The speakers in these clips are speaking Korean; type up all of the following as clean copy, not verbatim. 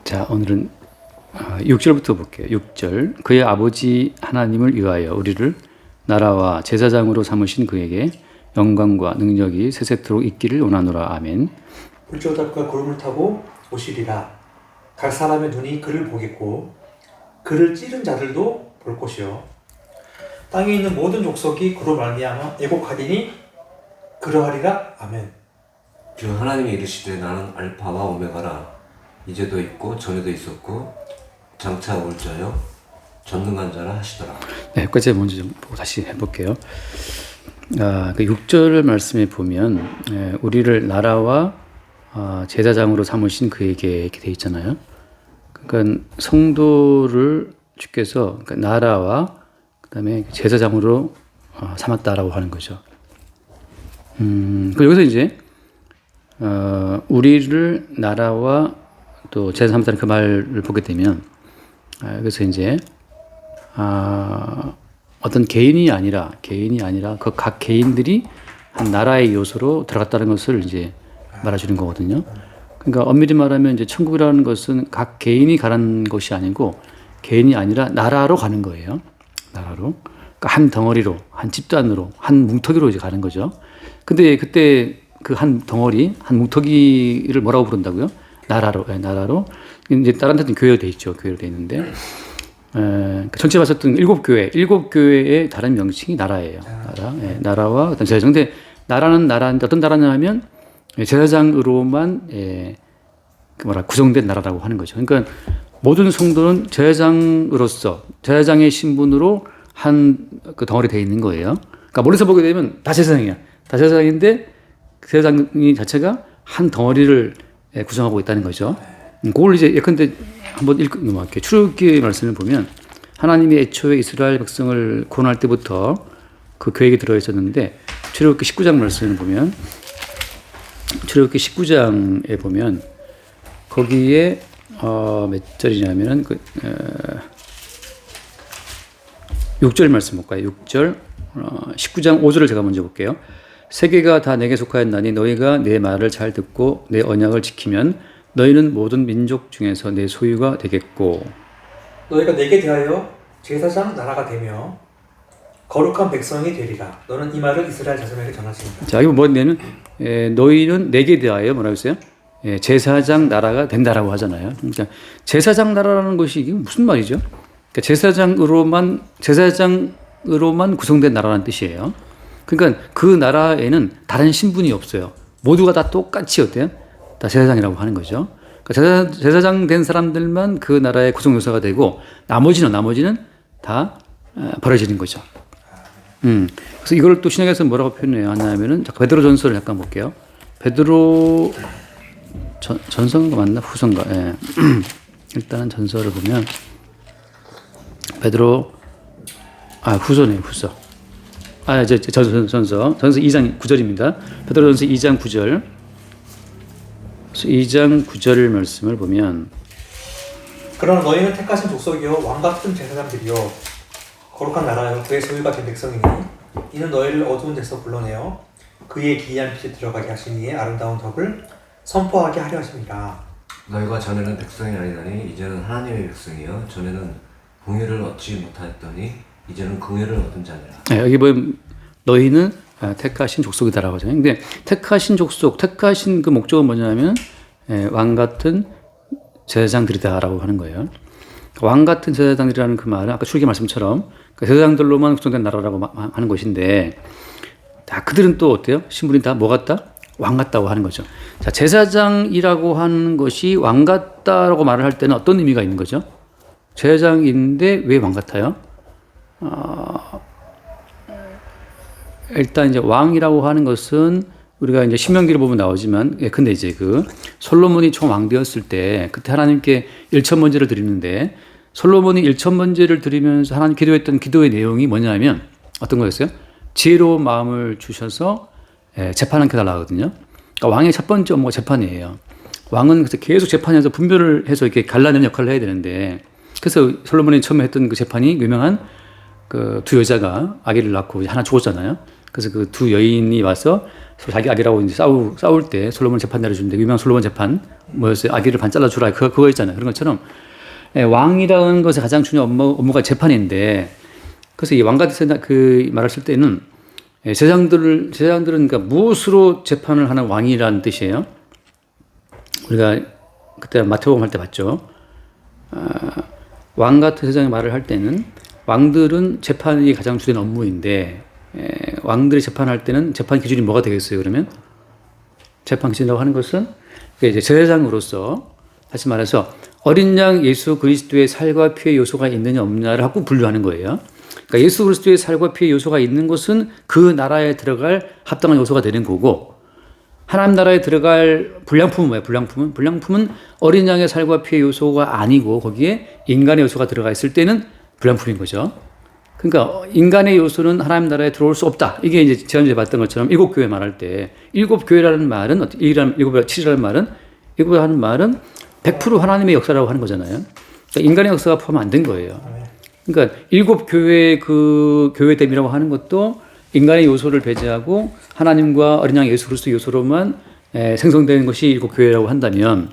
자, 오늘은 6절부터 볼게요. 6절. 그의 아버지 하나님을 위하여 우리를 나라와 제사장으로 삼으신 그에게 영광과 능력이 세세토록 있기를 원하노라. 아멘. 불조답과 구름을 타고 오시리라. 각 사람의 눈이 그를 보겠고 그를 찌른 자들도 볼 것이요. 땅에 있는 모든 족속이 그로 말미암아 애곡하리니 그러하리라. 아멘. 주 하나님이 이르시되 나는 알파와 오메가라. 이제도 있고 전에도 있었고 장차 올 자요 전능한 자라 하시더라. 네, 여기까지 먼저 좀 보고 다시 해볼게요. 그 6절 말씀에 보면 우리를 나라와 제사장으로 삼으신 그에게 이렇게 돼 있잖아요. 그러니까 성도를 주께서 나라와 그다음에 제사장으로 삼았다라고 하는 거죠. 여기서 이제 우리를 나라와 또 제사 삼았다는 그 말을 보게 되면 그래서 이제 어떤 개인이 아니라 그 각 개인들이 한 나라의 요소로 들어갔다는 것을 이제 말해주는 거거든요. 그러니까 엄밀히 말하면 이제 천국이라는 것은 각 개인이 가는 것이 아니고 개인이 아니라 나라로 가는 거예요. 나라로. 그러니까 한 덩어리로, 한 집단으로, 한 뭉터기로 이제 가는 거죠. 근데 그때 그 한 덩어리, 한 뭉터기를 뭐라고 부른다고요? 나라로. 나라로. 이제 다른 데는 교회로 돼 있죠. 교회로 돼 있는데. 전체 봤었던 7교회의 다른 명칭이 나라예요. 나라와 어떤 제사장. 근데 나라는 나라인데 어떤 나라냐 하면 제사장으로만 구성된 나라라고 하는 거죠. 그러니까 모든 성도는 제사장으로서 제사장의 신분으로 한 그 덩어리 되어 있는 거예요. 그러니까 멀리서 보게 되면 다 제사장이야. 다 제사장인데 그 제사장이 자체가 한 덩어리를 구성하고 있다는 거죠. 그걸 이제 예컨대 한번 넘어갈게요. 출애굽기 말씀을 보면 하나님이 애초에 이스라엘 백성을 구원할 때부터 그 계획이 들어 있었는데 출애굽기 19장 말씀을 보면 출애굽기 19장에 보면 거기에 몇 절이냐면은 6절 말씀 볼까요? 6절 19장 5절을 제가 먼저 볼게요. 세계가 다 내게 속하였나니 너희가 내 말을 잘 듣고 내 언약을 지키면 너희는 모든 민족 중에서 내 소유가 되겠고 너희가 내게 대하여 제사장 나라가 되며 거룩한 백성이 되리라. 너는 이 말을 이스라엘 자손에게 전하시니라. 자, 이거 뭐냐면 너희는 내게 대하여 뭐라고 했어요? 제사장 나라가 된다라고 하잖아요. 그러니까 제사장 나라라는 것이 이게 무슨 말이죠? 그러니까 제사장으로만 구성된 나라라는 뜻이에요. 그러니까 그 나라에는 다른 신분이 없어요. 모두가 다 똑같이 어때요? 다 제사장이라고 하는 거죠. 그러니까 제사장 된 사람들만 그 나라의 구성 요소가 되고 나머지는 다 버려지는 거죠. 그래서 이걸 또 신약에서 뭐라고 표현해요? 하냐면은 베드로 전서를 잠깐 볼게요. 베드로 전서가 맞나 후서인가? 예. 일단은 전서를 보면 베드로 후서네요. 후서. 이제 전서 2장 9절입니다. 베드로전서 2장 9절. 2장 9절 말씀을 보면 그러나 너희는 택하신 족속이요 왕 같은 제사장들이요 거룩한 나라요 그의 소유가 된 백성이니 이는 너희를 어두운 데서 불러내어 그의 기이한 빛에 들어가게 하시니에 아름다운 덕을 선포하게 하려 하십니다. 너희가 전에는 백성이 아니더니 이제는 하나님의 백성이요 전에는 공의를 얻지 못하였더니 이제는 긍휼을 얻은 자니라. 네, 여기 보면 너희는 택하신 족속이다라고 하잖아요. 근데 택하신 그 목적은 뭐냐면 왕 같은 제사장들이다라고 하는 거예요. 왕 같은 제사장들이라는 그 말은 아까 출애굽기 말씀처럼 제사장들로만 구성된 나라라고 하는 것인데 그들은 또 어때요? 신분이 다 뭐 같다? 왕 같다고 하는 거죠. 자, 제사장이라고 하는 것이 왕 같다라고 말을 할 때는 어떤 의미가 있는 거죠? 제사장인데 왜 왕 같아요? 일단 이제 왕이라고 하는 것은 우리가 이제 신명기를 보면 나오지만 근데 이제 그 솔로몬이 총 왕 되었을 때 그때 하나님께 1,000번제를 드리는데 솔로몬이 1,000번제를 드리면서 하나님 기도했던 기도의 내용이 뭐냐면 어떤 거였어요? 지혜로운 마음을 주셔서 재판하게 달라고 하거든요. 그러니까 왕의 첫 번째 업무가 재판이에요. 왕은 그래서 계속 재판해서 분별을 해서 이렇게 갈라내는 역할을 해야 되는데 그래서 솔로몬이 처음에 했던 그 재판이 유명한 그 두 여자가 아기를 낳고 하나 죽었잖아요. 그래서 그 두 여인이 와서 자기 아기라고 이제 싸울 때 솔로몬 재판 내려주는데 유명한 솔로몬 재판 뭐였어요? 아기를 반 잘라주라. 그거 있잖아요. 그런 것처럼 왕이라는 것의 가장 중요한 업무가 재판인데 그래서 이 왕 같은 그 말을 쓸 때는 제사장들은 그러니까 무엇으로 재판을 하는 왕이라는 뜻이에요. 우리가 그때 마태복음 할 때 봤죠. 왕 같은 세상의 말을 할 때는 왕들은 재판이 가장 주된 업무인데 왕들이 재판할 때는 재판 기준이 뭐가 되겠어요? 그러면 재판 기준이라고 하는 것은 이제 제사장으로서 다시 말해서 어린 양 예수 그리스도의 살과 피의 요소가 있느냐 없느냐를 하고 분류하는 거예요. 그러니까 예수 그리스도의 살과 피의 요소가 있는 것은 그 나라에 들어갈 합당한 요소가 되는 거고 하나님 나라에 들어갈 불량품은 뭐예요? 불량품은 어린 양의 살과 피의 요소가 아니고 거기에 인간의 요소가 들어가 있을 때는 불량품인 거죠. 그러니까 인간의 요소는 하나님 나라에 들어올 수 없다. 이게 이제 지난주에 봤던 것처럼 일곱 교회 말할 때 일곱 교회라는 말은 7이라는 말은 일곱 하는 말은 100% 하나님의 역사라고 하는 거잖아요. 그러니까 인간의 역사가 포함 안 된 거예요. 그러니까 일곱 교회의 그 교회됨이라고 하는 것도 인간의 요소를 배제하고 하나님과 어린 양 예수 그리스도 요소로만 생성되는 것이 일곱 교회라고 한다면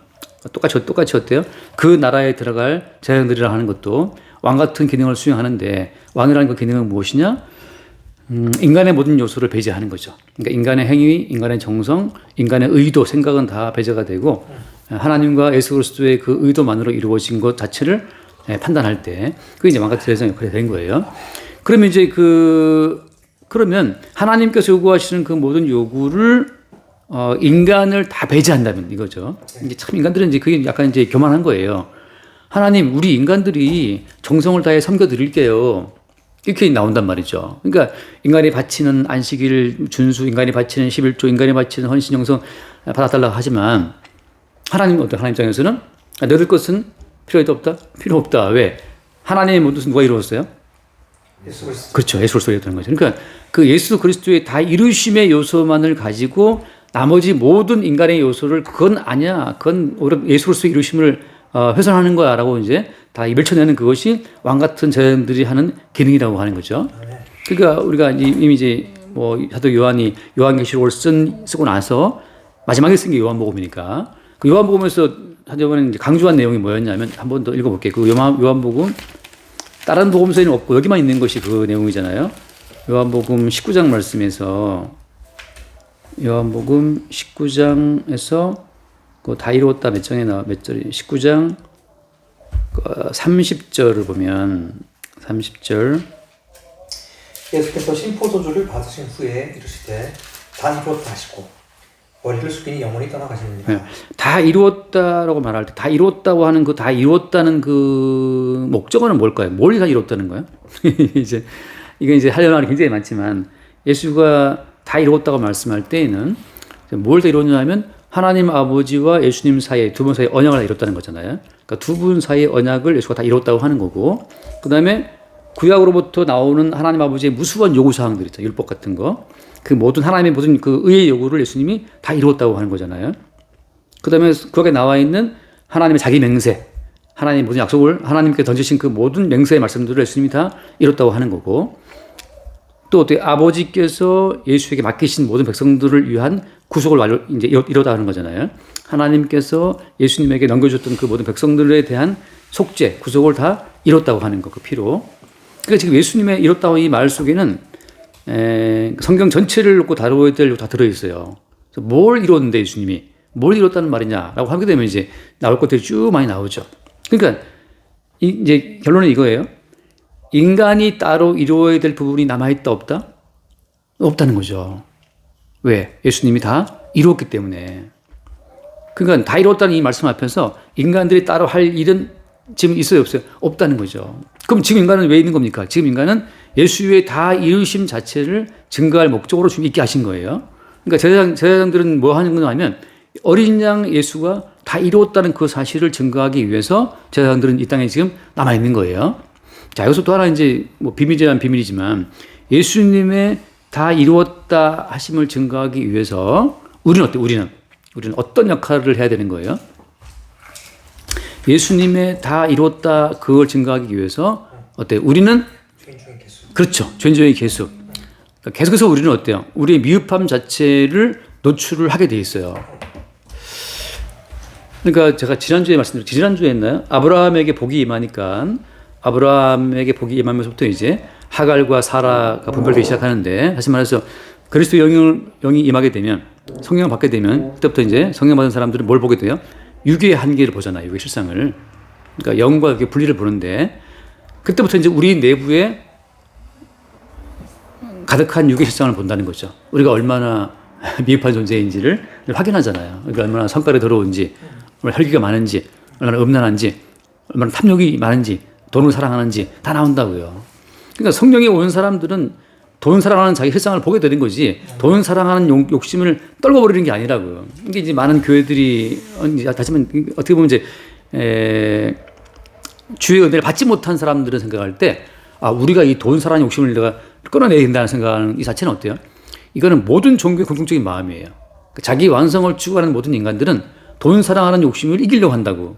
똑같이 어때요? 그 나라에 들어갈 제사장들이라 하는 것도 왕 같은 기능을 수행하는데 왕이라는 그 기능은 무엇이냐? 인간의 모든 요소를 배제하는 거죠. 그러니까 인간의 행위, 인간의 정성, 인간의 의도, 생각은 다 배제가 되고 하나님과 예수 그리스도의 그 의도만으로 이루어진 것 자체를 판단할 때 그게 이제 왕 같은 제사장 역할이 된 거예요. 그러면 이제 그러면 하나님께서 요구하시는 그 모든 요구를 인간을 다 배제한다면 이거죠. 이제 참 인간들은 이제 그게 약간 이제 교만한 거예요. 하나님, 우리 인간들이 정성을 다해 섬겨드릴게요. 이렇게 나온단 말이죠. 그러니까 인간이 바치는 안식일 준수, 인간이 바치는 11조, 인간이 바치는 헌신정성 받아달라고 하지만 하나님 입장에서는 너들 것은 필요해도 없다? 필요 없다. 왜? 하나님의 모든 것은 누가 이루었어요? 예수 그리스도. 그렇죠. 예수 그리스도가 이루었다는 거죠. 그러니까 그 예수 그리스도의 다 이루심의 요소만을 가지고 나머지 모든 인간의 요소를 그건 아니야. 그건 오히려 예수 그리스도의 이루심을 훼손하는 거야. 라고 이제 다 밀쳐내는 그것이 왕 같은 제자들이 하는 기능이라고 하는 거죠. 그러니까 우리가 이미 이제 뭐 사도 요한이 요한계시록을 쓰고 나서 마지막에 쓴 게 요한복음이니까 그 요한복음에서 사도 요한이 이제 강조한 내용이 뭐였냐면 한 번 더 읽어볼게요. 그 요한복음 다른 복음서에는 없고 여기만 있는 것이 그 내용이잖아요. 요한복음 19장 말씀에서 요한복음 19장에서 그 다 이루었다 몇 절이 19장 30절을 보면 30절 예수께서 신포도주를 받으신 후에 이르시되 다 이루었다 하시고 머리를 숙이니 영원히 떠나가시느니라. 다 이루었다라고 말할 때 다 이루었다고 하는 그 다 이루었다는 그 목적어는 뭘까요? 뭘 다 이루었다는 거예요? 이게 이제 하려는 말이 굉장히 많지만 예수가 다 이루었다고 말씀할 때에는 뭘 다 이뤘냐 하면 하나님 아버지와 예수님 사이에 두 분 사이에 언약을 다 이뤘다는 거잖아요. 그러니까 두 분 사이의 언약을 예수가 다 이뤘다고 하는 거고 그 다음에 구약으로부터 나오는 하나님 아버지의 무수한 요구사항들 있죠. 율법 같은 거. 그 모든 하나님의 모든 그 의의 요구를 예수님이 다 이뤘다고 하는 거잖아요. 그 다음에 거기에 나와 있는 하나님의 자기 맹세, 하나님의 모든 약속을 하나님께 던지신 그 모든 맹세의 말씀들을 예수님이 다 이뤘다고 하는 거고 또 어떻게 아버지께서 예수에게 맡기신 모든 백성들을 위한 구속을 이제 이뤘다 하는 거잖아요. 하나님께서 예수님에게 넘겨줬던 그 모든 백성들에 대한 속죄, 구속을 다 이뤘다고 하는 거, 그 피로. 그러니까 지금 예수님의 이뤘다고 이 말 속에는 성경 전체를 놓고 다루어야 될 다 들어있어요. 그래서 뭘 이뤘는데 예수님이 뭘 이뤘다는 말이냐라고 하게 되면 이제 나올 것들이 쭉 많이 나오죠. 그러니까 이제 결론은 이거예요. 인간이 따로 이루어야 될 부분이 남아있다 없다? 없다는 거죠. 왜? 예수님이 다 이루었기 때문에. 그러니까 다 이루었다는 이 말씀 앞에서 인간들이 따로 할 일은 지금 있어요 없어요? 없다는 거죠. 그럼 지금 인간은 왜 있는 겁니까? 지금 인간은 예수의 다 이루심 자체를 증거할 목적으로 지금 있게 하신 거예요. 그러니까 제사장들은 뭐 하는 거냐 하면 어린 양 예수가 다 이루었다는 그 사실을 증거하기 위해서 제사장들은 이 땅에 지금 남아있는 거예요. 자, 여기서 또 하나 이제 뭐 비밀이란 비밀이지만 예수님의 다 이루었다 하심을 증거하기 위해서 우리는 어때? 우리는 어떤 역할을 해야 되는 거예요? 예수님의 다 이루었다 그걸 증거하기 위해서 어때요? 우리는 죄인 중에 개수. 그렇죠. 죄인 중에 개수. 그러니까 계속해서 우리는 어때요? 우리의 미흡함 자체를 노출을 하게 돼 있어요. 그러니까 제가 지난주에 했나요? 아브라함에게 복이 임하니까 아브라함에게 복이 임하면서부터 이제 하갈과 사라가 분별되기 시작하는데, 다시 말해서 그리스도 영이 임하게 되면, 성령을 받게 되면 그때부터 이제 성령 받은 사람들은 뭘 보게 돼요? 육의 한계를 보잖아요. 육의 실상을. 그러니까 영과 육의 분리를 보는데, 그때부터 이제 우리 내부에 가득한 육의 실상을 본다는 거죠. 우리가 얼마나 미흡한 존재인지를 확인하잖아요. 우리가 얼마나 성깔이 더러운지, 얼마나 혈기가 많은지, 얼마나 음란한지, 얼마나 탐욕이 많은지, 돈을 사랑하는지 다 나온다고요. 그러니까 성령이 온 사람들은 돈 사랑하는 자기 실상을 보게 되는 거지, 돈 사랑하는 욕심을 떨궈버리는 게 아니라고요. 이게 이제 많은 교회들이, 다시 말하면 어떻게 보면 이제 주의 은혜를 받지 못한 사람들은 생각할 때, 아, 우리가 이 돈 사랑하는 욕심을 내가 끌어내야 된다는 생각하는 이 자체는 어때요? 이거는 모든 종교의 공통적인 마음이에요. 자기 완성을 추구하는 모든 인간들은 돈 사랑하는 욕심을 이기려고 한다고.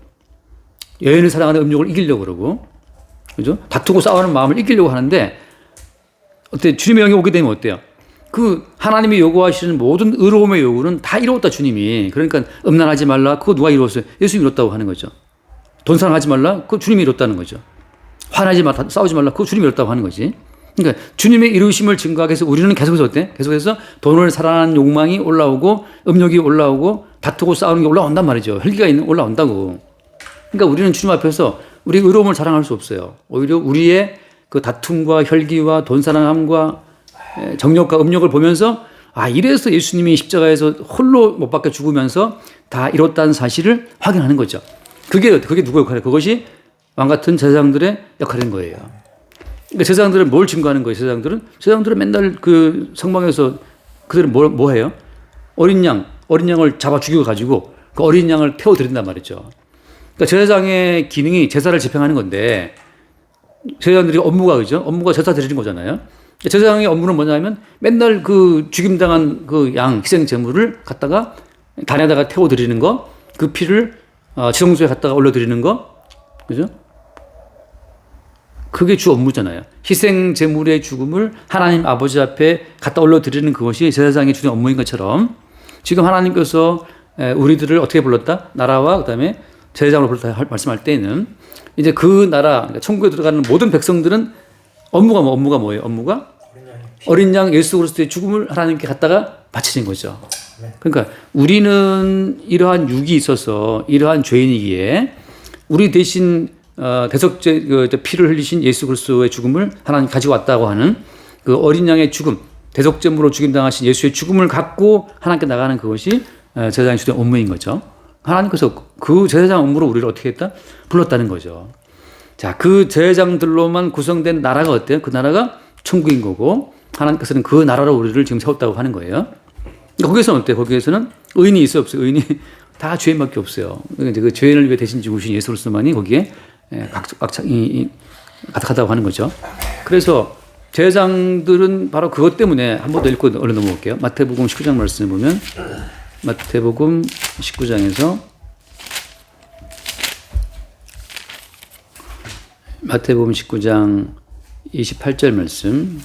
여인을 사랑하는 음욕을 이기려고 그러고, 그죠? 다투고 싸우는 마음을 이기려고 하는데, 어때? 주님의 영이 오게 되면 어때요? 그 하나님이 요구하시는 모든 의로움의 요구는 다 이루었다, 주님이. 그러니까 음란하지 말라, 그거 누가 이루었어요? 예수님이 이뤘다고 하는 거죠. 돈 사랑하지 말라, 그거 주님이 이뤘다는 거죠. 화나지 말라, 싸우지 말라, 그거 주님이 이뤘다고 하는 거지. 그러니까 주님의 이루심을 증거하기 위해서 우리는 계속해서 어때? 계속해서 돈을 사랑하는 욕망이 올라오고, 음욕이 올라오고, 다투고 싸우는 게 올라온단 말이죠. 혈기가 올라온다고. 그러니까 우리는 주님 앞에서 우리 의로움을 자랑할 수 없어요. 오히려 우리의 그 다툼과 혈기와 돈 사랑함과 정욕과 음욕을 보면서, 아, 이래서 예수님이 십자가에서 홀로 못 박혀 죽으면서 다 이뤘다는 사실을 확인하는 거죠. 그게 누구의 역할이에요? 그것이 왕 같은 제사장들의 역할인 거예요. 그러니까 제사장들은 뭘 증거하는 거예요? 제사장들은 맨날 그 성막에서 그들은 뭐 해요? 어린 양을 잡아 죽여 가지고 그 어린 양을 태워 드린단 말이죠. 그러니까 제사장의 기능이 제사를 집행하는 건데, 제사장들이 업무가 그죠? 업무가 제사 드리는 거잖아요. 제사장의 업무는 뭐냐면 맨날 그 죽임당한 그 양 희생 제물을 갖다가 단에다가 태워 드리는 거, 그 피를 지성소에 갖다가 올려 드리는 거, 그죠? 그게 주 업무잖아요. 희생 제물의 죽음을 하나님 아버지 앞에 갖다 올려 드리는 그것이 제사장의 주된 업무인 것처럼, 지금 하나님께서 우리들을 어떻게 불렀다? 나라와 그다음에 제사장으로 불렀다 말씀할 때에는, 이제 그 나라, 그러니까 천국에 들어가는 모든 백성들은 업무가 뭐예요? 업무가 어린 양 예수 그리스도의 죽음을 하나님께 갖다가 바치는 거죠. 그러니까 우리는 이러한 육이 있어서 이러한 죄인이기에 우리 대신 대속제 피를 흘리신 예수 그리스도의 죽음을 하나님 가지고 왔다고 하는 그 어린 양의 죽음, 대속제물로 죽임당하신 예수의 죽음을 갖고 하나님께 나가는 그것이 제사장의 주된 업무인 거죠. 하나님께서 그 제사장 업무로 우리를 어떻게 했다? 불렀다는 거죠. 자, 그 제사장들로만 구성된 나라가 어때요? 그 나라가 천국인 거고, 하나님께서는 그 나라로 우리를 지금 세웠다고 하는 거예요. 그러니까 거기서는 어때요? 거기에서는 의인이 있어요, 없어요? 의인이 다 죄인밖에 없어요. 그러니까 그 죄인을 위해 대신 죽으신 예수 그리스도만이 거기에 가득하다고 하는 거죠. 그래서 제사장들은 바로 그것 때문에 한 번 더 읽고 얼른 넘어올게요. 마태복음 19장 말씀을 보면, 마태복음 19장에서 마태복음 19장 28절 말씀.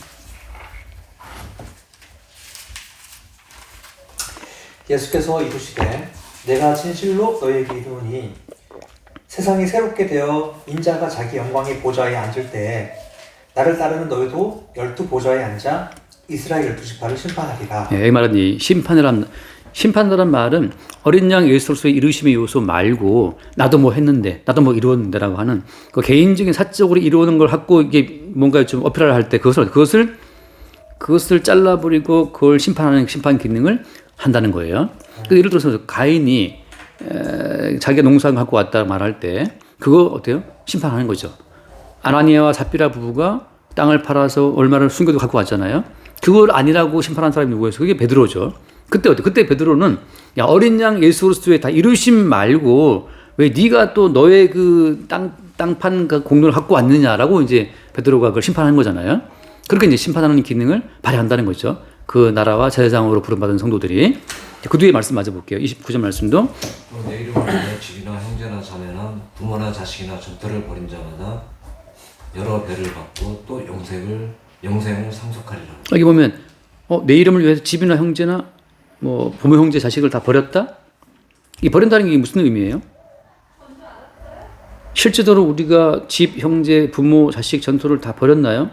예수께서 이르시되 내가 진실로 너희에게 이르노니 세상이 새롭게 되어 인자가 자기 영광의 보좌에 앉을 때에 나를 따르는 너희도 12보좌에 앉아 이스라엘 12지파를 심판하리라. 여기 말하는 이 심판이라는 말은 어린 양 예수로서의 이루심의 요소 말고, 나도 뭐 했는데, 나도 뭐 이루었는데라고 하는 그 개인적인 사적으로 이루는 걸 갖고 이게 뭔가 좀 어필을 할 때 그것을 잘라버리고 그걸 심판하는 심판 기능을 한다는 거예요. 예를 들어서 가인이 자기가 농사를 갖고 왔다 말할 때 그거 어때요? 심판하는 거죠. 아나니아와 삽비라 부부가 땅을 팔아서 얼마를 숨겨도 갖고 왔잖아요. 그걸 아니라고 심판한 사람이 누구였어요? 그게 베드로죠. 그때 어때? 그때 베드로는, 야, 어린 양 예수 그리스도의 다 이루심 말고 왜 네가 또 너의 그 땅판 그 공로를 갖고 왔느냐라고 이제 베드로가 그걸 심판하는 거잖아요. 그렇게 이제 심판하는 기능을 발휘한다는 거죠. 그 나라와 제사장으로 부름받은 성도들이. 그 뒤에 말씀 맞아 볼게요. 29절 말씀도. 내 이름을 위해 집이나 형제나 자매나 부모나 자식이나 전터를 벌인 자마다 여러 배를 받고 또 영생을 상속하리라. 여기 보면 내 이름을 위해서 집이나 형제나 뭐 부모 형제 자식을 다 버렸다. 이 버린다는 게 무슨 의미예요? 실제적으로 우리가 집, 형제, 부모, 자식 전토를 다 버렸나요?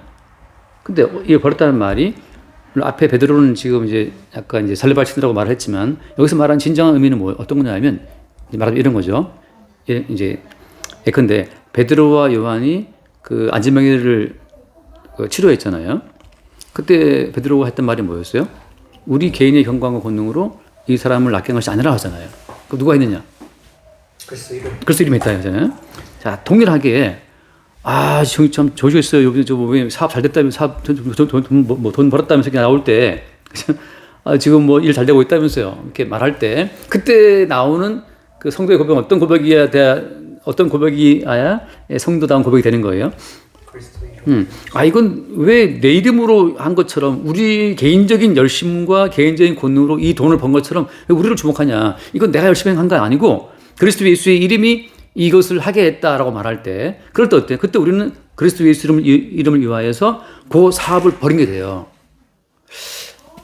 근데 이 버렸다는 말이 물론 앞에 베드로는 지금 이제 약간 이제 설레발치느라고 말을 했지만 여기서 말한 진정한 의미는 뭐 어떤 거냐면 말하면 이런 거죠. 이제 예컨대 베드로와 요한이 그 안진병이를 치료했잖아요. 그때 베드로가 했던 말이 뭐였어요? 우리 개인의 경건과 권능으로 이 사람을 낫게 한 것이 아니라 하잖아요. 그 누가 했느냐? 그리스도 이름이 했다 하잖아요. 자, 동일하게 형이 참 조주했어요. 요즘 왜 사업 잘 됐다면서 사업 돈 벌었다면서 그냥 나올 때 지금 뭐 일 잘 되고 있다면서요. 이렇게 말할 때 그때 나오는 그 성도의 고백은 어떤 고백이어야 성도다운 고백이 되는 거예요. 이건 왜 내 이름으로 한 것처럼 우리 개인적인 열심과 개인적인 권능으로 이 돈을 번 것처럼 왜 우리를 주목하냐. 이건 내가 열심히 한 거 아니고 그리스도 예수의 이름이 이것을 하게 했다라고 말할 때 그럴 때 어때요? 그때 우리는 그리스도 예수 이름을 위하여서 그 사업을 벌인 게 돼요.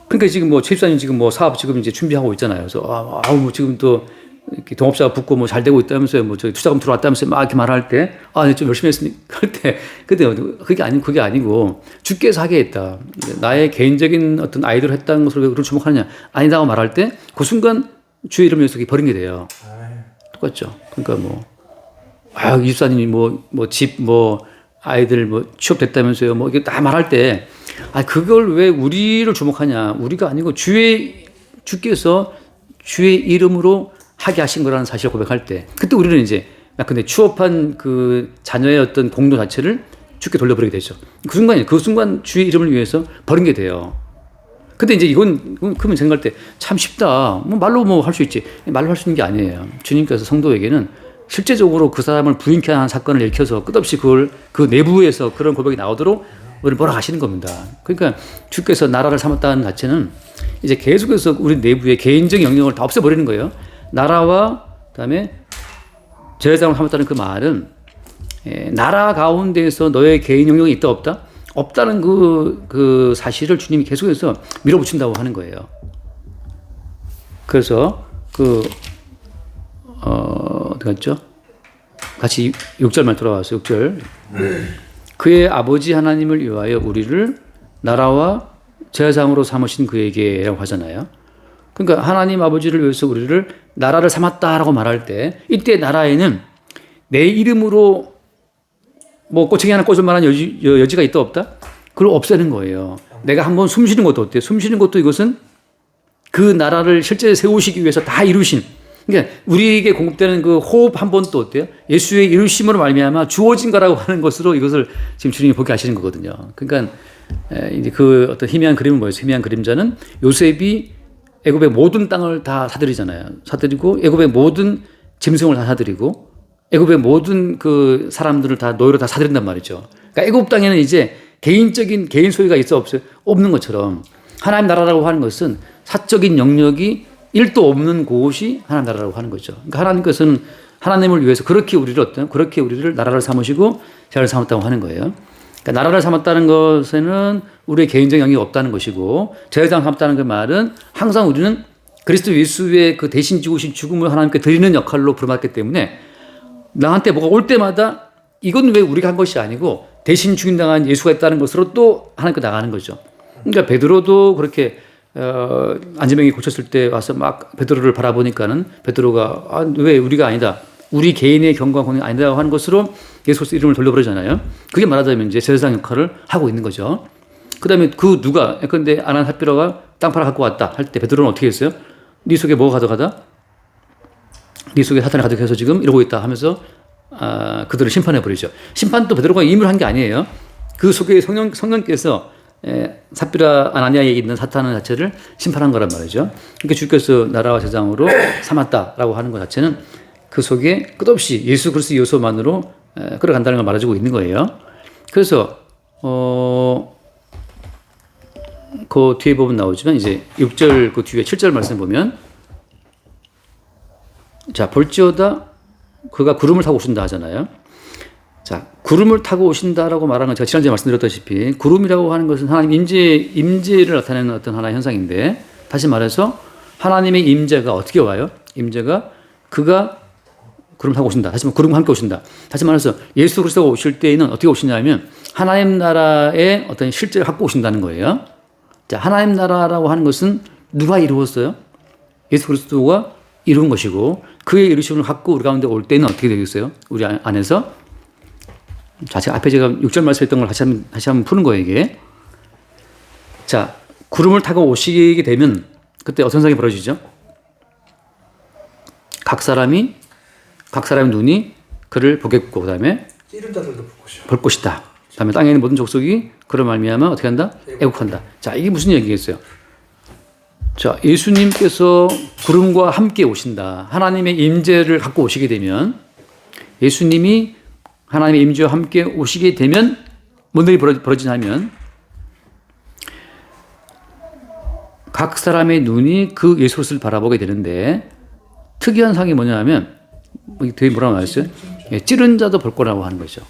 그러니까 지금 뭐 최집사님 지금 뭐 사업 지금 이제 준비하고 있잖아요. 그래서 뭐 지금 또 이렇게 동업자가 붙고 뭐 잘 되고 있다면서요. 뭐 저기 투자금 들어왔다면서요. 막 이렇게 말할 때 네, 좀 열심히 했으니까 그럴 때 그때 그게 아니고 주께서 하게 했다. 나의 개인적인 어떤 아이디어를 했다는 것으로 왜 그걸 주목하느냐? 아니다고 말할 때 그 순간 주의 이름을 위해서 버린 게 돼요. 똑같죠. 그러니까 뭐 이집사님이 집 아이들 취업됐다면서요. 뭐 이게 다 말할 때 그걸 왜 우리를 주목하냐? 우리가 아니고 주께서 주의 이름으로 하게 하신 거라는 사실을 고백할 때 그때 우리는 이제 근데 취업한 그 자녀의 어떤 공로 자체를 주께 돌려버리게 되죠. 그 순간 주의 이름을 위해서 버린 게 돼요. 근데 이제 그러면 생각할 때 참 쉽다. 말로 할 수 있지. 말로 할 수 있는 게 아니에요. 주님께서 성도에게는 실제적으로 그 사람을 부인케 한 사건을 일으켜서 끝없이 그 내부에서 그런 고백이 나오도록 우리를 몰아가시는 겁니다. 그러니까 주께서 나라를 삼았다는 자체는 이제 계속해서 우리 내부의 개인적인 영역을 다 없애버리는 거예요. 나라와 그다음에 제사장을 삼았다는 그 말은 나라 가운데에서 너의 개인 영역이 있다 없다? 없다는 그 사실을 주님이 계속해서 밀어붙인다고 하는 거예요. 그래서 어디 갔죠? 같이 6절만 돌아와서 6절. 그의 아버지 하나님을 위하여 우리를 나라와 제사장으로 삼으신 그에게라고 하잖아요. 그러니까 하나님 아버지를 위해서 우리를 나라를 삼았다라고 말할 때 이때 나라에는 내 이름으로 꼬챙이 하나 꽂을 만한 여지가 있다 없다? 그걸 없애는 거예요. 내가 한번 숨쉬는 것도 어때요? 숨쉬는 것도 이것은 그 나라를 실제 세우시기 위해서 다 이루신 그러니까 우리에게 공급되는 그 호흡 한 번도 어때요? 예수의 이루심으로 말미암아 주어진 거라고 하는 것으로 이것을 지금 주님이 보게 하시는 거거든요. 그러니까 이제 그 어떤 희미한 그림은 뭐예요? 희미한 그림자는 요셉이 애굽의 모든 땅을 다 사들이잖아요. 사들이고 애굽의 모든 짐승을 다 사들이고 애굽의 모든 그 사람들을 다 노예로 다 사들인단 말이죠. 그러니까 애굽 땅에는 이제 개인 소유가 있어 없어요? 없는 것처럼 하나님 나라라고 하는 것은 사적인 영역이 1도 없는 곳이 하나님 나라라고 하는 거죠. 그러니까 하나님께서는 하나님을 위해서 그렇게 우리를 나라를 삼으시고 제사를 삼았다고 하는 거예요. 그러니까 나라를 삼았다는 것에는 우리의 개인적 영역이 없다는 것이고 제사장 삼았다는 그 말은 항상 우리는 그리스도 예수의 그 대신 지고신 죽음을 하나님께 드리는 역할로 부름받기 때문에 나한테 뭐가 올 때마다 이건 왜 우리가 한 것이 아니고 대신 죽임당한 예수가 있다는 것으로 또 하나님께 나가는 거죠. 그러니까 베드로도 그렇게 안진병이 고쳤을 때 와서 막 베드로를 바라보니까는 베드로가 왜 우리가 아니다. 우리 개인의 경건과 권능이 아니다고 하는 것으로 예수 이름을 돌려버리잖아요. 그게 말하자면 이제 제사장 역할을 하고 있는 거죠. 그 다음에 근데 아난 삽비라가 땅 팔아 갖고 왔다 할 때 베드로는 어떻게 했어요? 네 속에 뭐가 가득하다? 네 속에 사탄이 가득해서 지금 이러고 있다 하면서 그들을 심판해버리죠. 심판도 베드로가 임을 한 게 아니에요. 그 속에 성령께서 삽비라 아나니아에 있는 사탄 자체를 심판한 거란 말이죠. 그러니까 주께서 나라와 제사장으로 삼았다라고 하는 것 자체는 그 속에 끝없이 예수 그리스도 요소만으로 끌어간다는 걸 말해주고 있는 거예요. 그래서 그 뒤에 보면 나오지만 이제 6절 그 뒤에 7절 말씀 보면 자 볼지어다 그가 구름을 타고 오신다 하잖아요. 자 구름을 타고 오신다라고 말하는 건 제가 지난주에 말씀드렸다시피 구름이라고 하는 것은 하나님 임재를 나타내는 어떤 하나의 현상인데 다시 말해서 하나님의 임재가 어떻게 와요? 임재가 그가 구름 타고 오신다. 다시 말해 구름과 함께 오신다. 다시 말해서 예수 그리스도가 오실 때에는 어떻게 오시냐면 하나님 나라의 어떤 실제를 갖고 오신다는 거예요. 자, 하나님 나라라고 하는 것은 누가 이루었어요? 예수 그리스도가 이룬 것이고 그의 이루심을 갖고 우리 가운데 올 때는 어떻게 되겠어요? 우리 안에서. 자, 앞에 제가 6절 말씀했던 걸 다시 한번 푸는 거예요, 이게. 자, 구름을 타고 오시게 되면 그때 어떤 상황이 벌어지죠? 각 사람의 눈이 그를 보겠고 그다음에 찌른 자들도 볼 것이다. 그다음에 땅에 있는 모든 족속이 그로 말미암아 어떻게 한다? 애국한다. 자, 이게 무슨 얘기겠어요? 자, 예수님께서 구름과 함께 오신다. 하나님의 임재를 갖고 오시게 되면 예수님이 하나님의 임재와 함께 오시게 되면 뭔 일이 벌어지냐면 각 사람의 눈이 그 예수 그리스도를 바라보게 되는데 특이한 상이 뭐냐면 되게 뭐라고 나왔어요? 찌른 자도 볼 거라고 하는 거죠.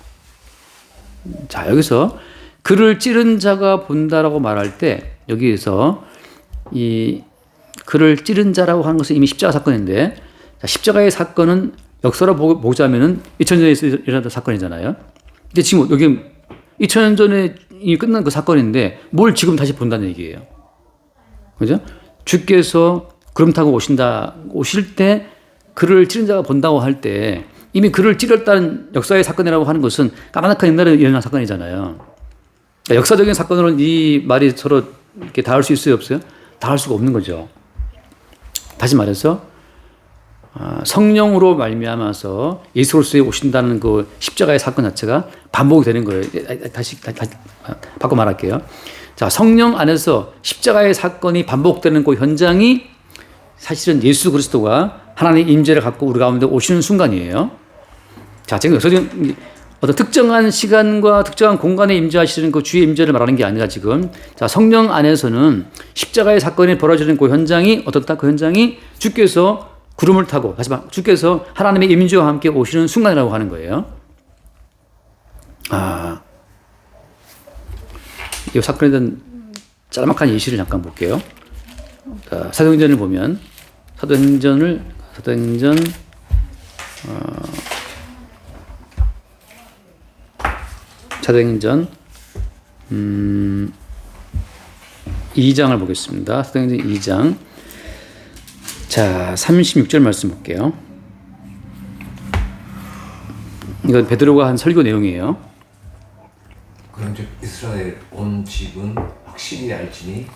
자, 여기서 그를 찌른 자가 본다라고 말할 때 여기에서 이 그를 찌른 자라고 하는 것은 이미 십자가 사건인데 자, 십자가의 사건은 역사로 보자면은 2000년 전에 일어났던 사건이잖아요. 근데 지금 여기 2000년 전에 이미 끝난 그 사건인데 뭘 지금 다시 본다는 얘기예요. 그죠? 주께서 구름 타고 오실 때 그를 찌른 자가 본다고 할 때 이미 그를 찌렸다는 역사의 사건이라고 하는 것은 까마득한 옛날에 일어난 사건이잖아요. 그러니까 역사적인 사건으로는 이 말이 서로 이렇게 닿을 수 있어요, 없어요? 닿을 수가 없는 거죠. 다시 말해서 성령으로 말미암아서 예수 그리스도에 오신다는 그 십자가의 사건 자체가 반복이 되는 거예요. 다시 바꿔 말할게요. 자, 성령 안에서 십자가의 사건이 반복되는 그 현장이 사실은 예수 그리스도가 하나님의 임재를 갖고 우리 가운데 오시는 순간이에요. 자, 지금 어떤 특정한 시간과 특정한 공간에 임재하시는 그 주의 임재를 말하는 게 아니라 지금 자, 성령 안에서는 십자가의 사건이 벌어지는 그 현장이 어떻다? 그 현장이 주께서 구름을 타고 다시 말해 주께서 하나님의 임재와 함께 오시는 순간이라고 하는 거예요. 이 사건에 대한 짤막한 예시를 잠깐 볼게요. 사도행전을 보면 사도행전 2장을 보겠습니다. 사도행전 2장. 자, 36절 말씀 볼게요. 이건 베드로가 한 설교 내용이에요. 그런즉 이스라엘 온 집은 확실히 알지니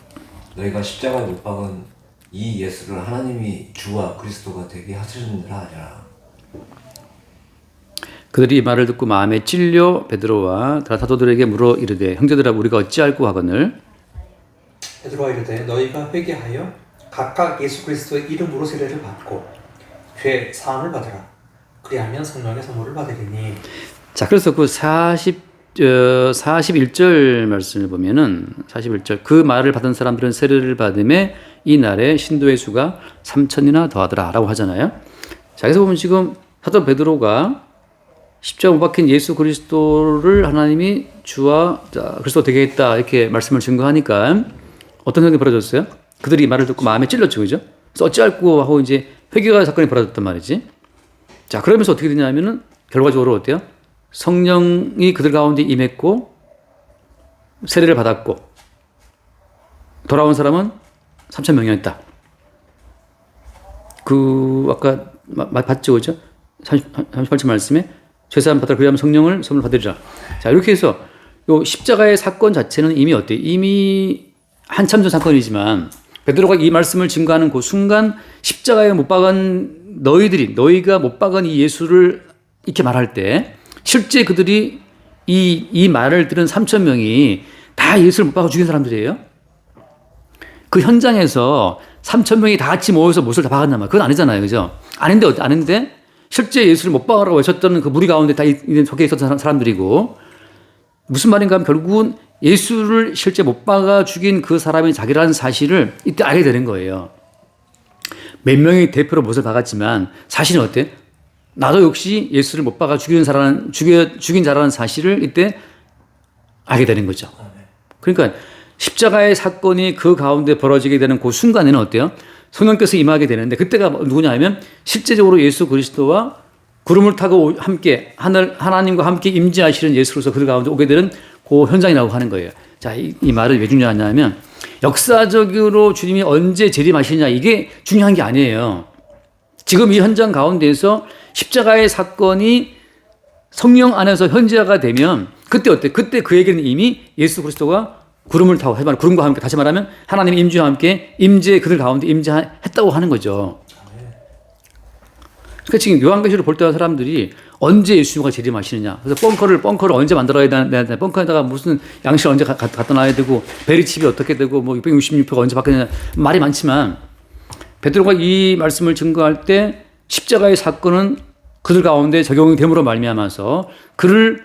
너희가 십자가에 못 박은 이 예수를 하나님이 주와 그리스도가 되게 하시느니라 하니라. 그들이 이 말을 듣고 마음에 찔려 베드로와 사도들에게 물어 이르되 형제들아 우리가 어찌할꼬 하거늘 베드로가 이르되 너희가 회개하여 각각 예수 그리스도의 이름으로 세례를 받고 죄 사함을 받으라. 그리하면 성령의 선물을 받으리니. 자, 그래서 그 41절 말씀을 보면은 41절 그 말을 받은 사람들은 세례를 받음에 이 날에 신도의 수가 3,000이나 더하더라라고 하잖아요. 자, 그래서 보면 지금 사도 베드로가 십자가 못 박힌 예수 그리스도를 하나님이 주와 그리스도 되게 했다 이렇게 말씀을 증거하니까 어떤 일이 벌어졌어요? 그들이 이 말을 듣고 마음에 찔렸죠, 그죠? 그래서 어찌할꼬 하고 이제 회개가 사건이 벌어졌단 말이지. 자, 그러면서 어떻게 되냐면은 결과적으로 어때요? 성령이 그들 가운데 임했고 세례를 받았고 돌아온 사람은 3,000명이었다. 아까 봤죠, 그죠? 38절 말씀에 죄사함 받으라 그리하면 성령을 선물 받으리라. 자, 이렇게 해서 요 십자가의 사건 자체는 이미 어때요? 이미 한참 전 사건이지만 베드로가 이 말씀을 증거하는 그 순간 십자가에 못 박은 너희가 못 박은 이 예수를 이렇게 말할 때 실제 그들이 이 말을 들은 3,000명이 다 예수를 못 박아 죽인 사람들이에요. 그 현장에서 3,000명이 다 같이 모여서 못을 다 박았나 말 그건 아니잖아요, 그죠? 아닌데 실제 예수를 못 박으라고 외쳤던 그 무리 가운데 다 속해 있었던 사람들이고 무슨 말인가 하면 결국은 예수를 실제 못 박아 죽인 그 사람이 자기라는 사실을 이때 알게 되는 거예요. 몇 명의 대표로 못을 박았지만 사실은 어때? 나도 역시 예수를 못 박아 죽인 자라는 사실을 이때 알게 되는 거죠. 그러니까 십자가의 사건이 그 가운데 벌어지게 되는 그 순간에는 어때요? 성령께서 임하게 되는데 그때가 누구냐 하면 실제적으로 예수 그리스도와 구름을 타고 함께 하나님과 함께 임재하시는 예수로서 그들 가운데 오게 되는 그 현장이라고 하는 거예요. 자, 이 말을 왜 중요하냐면 역사적으로 주님이 언제 재림하시느냐 이게 중요한 게 아니에요. 지금 이 현장 가운데에서 십자가의 사건이 성령 안에서 현재화가 되면 그때 어때? 그때 그에게는 이미 예수 그리스도가 구름을 타고 구름과 함께 다시 말하면 하나님의 임재와 함께 그들 가운데 임재했다고 하는 거죠. 그러니까 지금 요한계시를 볼 때는 사람들이 언제 예수가 재림하시느냐. 그래서 벙커를 언제 만들어야 되나, 벙커에다가 무슨 양식을 언제 갖다 놔야 되고, 베리칩이 어떻게 되고, 뭐 666표가 언제 바뀌느냐. 말이 많지만, 베드로가 이 말씀을 증거할 때 십자가의 사건은 그들 가운데 적용이 됨으로 말미암아서 그를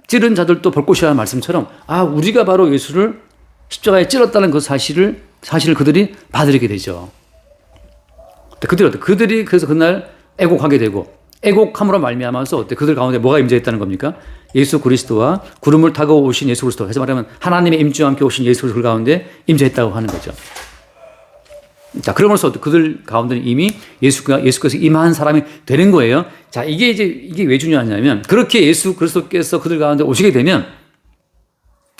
찌른 자들도 볼 것이라는 말씀처럼, 우리가 바로 예수를 십자가에 찔렀다는 그 사실을 그들이 받아들이게 되죠. 그들이 그래서 그날 애곡하게 되고, 애곡함으로 말미암아서 어때? 그들 가운데 뭐가 임재했다는 겁니까? 예수 그리스도와 구름을 타고 오신 예수 그리스도. 해서 말하면 하나님의 임재와 함께 오신 예수 그리스도 가운데 임재했다고 하는 거죠. 자, 그러면서 그들 가운데는 이미 예수께서 임한 사람이 되는 거예요. 자, 이게 왜 중요하냐면, 그렇게 예수 그리스도께서 그들 가운데 오시게 되면,